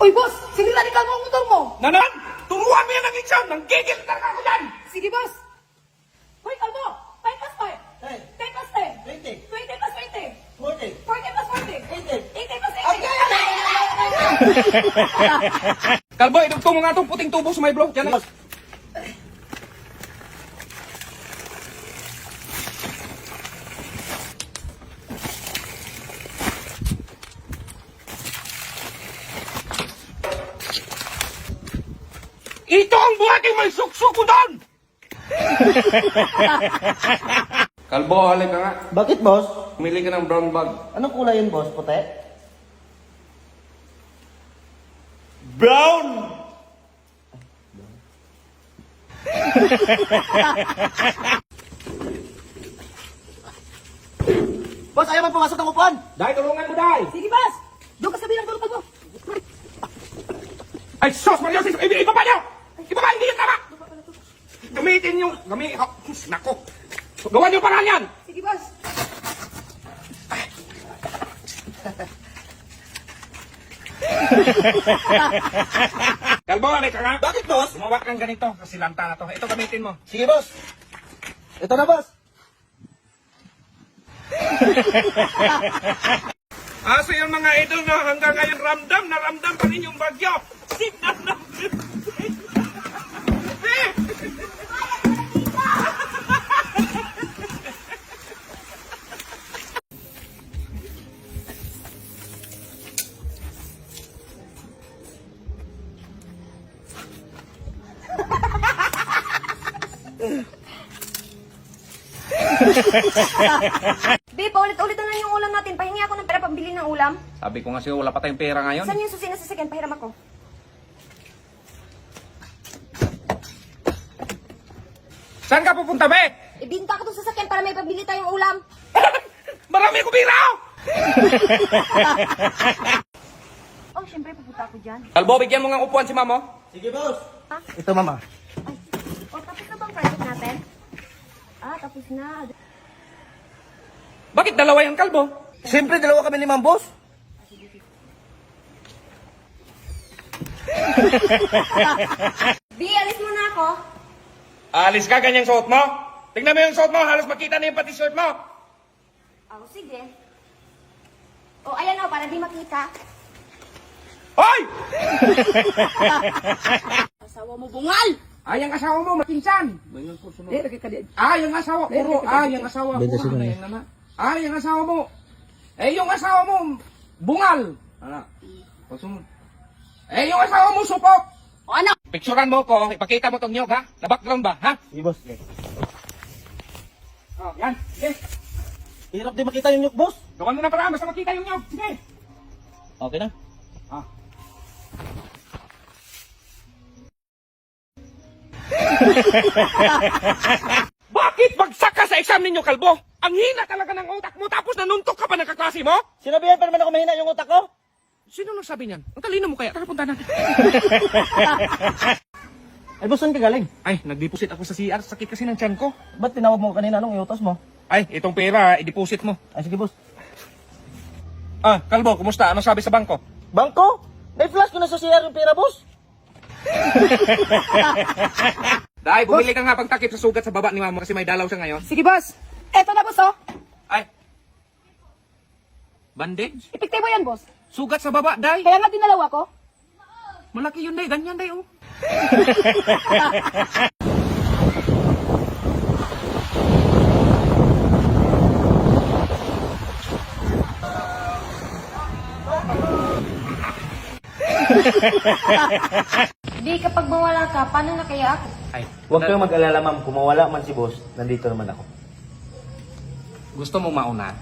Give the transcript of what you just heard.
Uy, boss! Sinira ni Kalbo ang motor mo! Nanan! Turuan mo yan ng insyon! Nanggigil talaga ako dyan! Sige, boss! Uy, Kalbo! 5 plus 5! Hey. 10 plus 10! 20. 20 plus 20! 40. 40 plus 40! 80. 80 plus 80! Okay. Kalbo, idugtong mo nga itong puting tubo sa may bro. Diyan na. Ito ang buhating may suksuko doon! Kalbo, halik ka nga. Bakit, boss? Pumili ka ng brown bag. Anong kulay yun, boss? Puti? Brown! Boss, ayaw man pumasok ng upuan! Dahil tulungan mo, Dahil! Sige, boss! Doon ka sabihin ng tulog, Kalbo! Ay, sos! Mario! Ibaba niyo! Ibaba! Hindi yan tama! Gamitin yung... Nako! Gawan niyo paraan yan! Sige, boss! Kalbo, halik ka nga. Bakit, boss? Gumawa kang ganito. Kasi lanta na to. Ito gamitin mo. Sige, boss. Ito na, boss. So yung mga idol na hanggang ngayon ramdam na ramdam pa rin yung bagyo. Signal na. Babe, paulit-ulit na lang yung ulam natin. Pahingi ako ng pera pambili ng ulam. Sabi ko nga sa'yo, wala pa tayong pera ngayon. Saan yung susi na sasakyan? Pahiram ako. Saan ka pupunta, be? Ibinta ko itong sasakyan para may pabili tayong ulam. Marami ko pera! Oh, syempre, pupunta ako dyan. Kalbo, bigyan mo nga upuan si mamo. Sige, boss. Ha? Ito, mama. Ay, oh, tapos na bang project natin? Ah, tapos na. Bakit dalawa yung kalbo? Siyempre, dalawa kami ni Ma'am, boss. Bi, alis muna ako. Alis ka, ganyang suot mo? Tingnan mo yung suot mo, halos makita na yung pati shirt mo. Oh, sige. Oh, ayan o, para di makita. Hoy! Asawa mo, bungal! Ay, ang asawa mo, makinsan. Eh, lagi ka din. Yung asawa, puro. Yung asawa, puro. Ano yan naman? Yung asawa mo. Yung asawa mo, bungal. Ano? Pasunod. Yung asawa mo, supok. O ano? Picturean mo ko, ipakita mo tong nyog, ha? Na background ba, ha? Sige, boss. Yan, sige. Hirap din makita yung nyug, boss. Gawan mo na para, basta makita yung nyog. Sige. Okay na. Bakit bagsak ka sa exam ninyo, kalbo? Ang hina talaga ng utak mo, tapos nanuntok ka pa ng kaklase mo? Sinabihan pa naman ako mahina yung utak ko. Sino nagsabi niyan? Ang talino mo kaya, tara punta natin. Ay, boss, saan ka galing? Ay, nag-deposit ako sa CR, sakit kasi ng tiyan ko. Ba't tinawag mo kanina nung iutos mo? Ay, itong pera, i-deposit mo. Ay, sige, boss. Kalbo, kumusta? Ano sabi sa bangko? Bangko? May flash ko na sa CR yung pera, boss. Dahil, bumili ka nga pagtakip sa sugat sa baba ni mama kasi may dalaw siya ngayon. Sige, boss! Eto na, boss, oh! Ay. Bandage? Epektibo yan, boss. Sugat sa baba, Day. Kaya nga dinalaw ako. Malaki yun, Day. Ganyan, Day, oh. Bi, kapag mawala ka, paano na kaya ako? Ay, Huwag kang mag-alala, ma'am. Kung mawala man si boss, nandito naman ako. gusto mo mauna?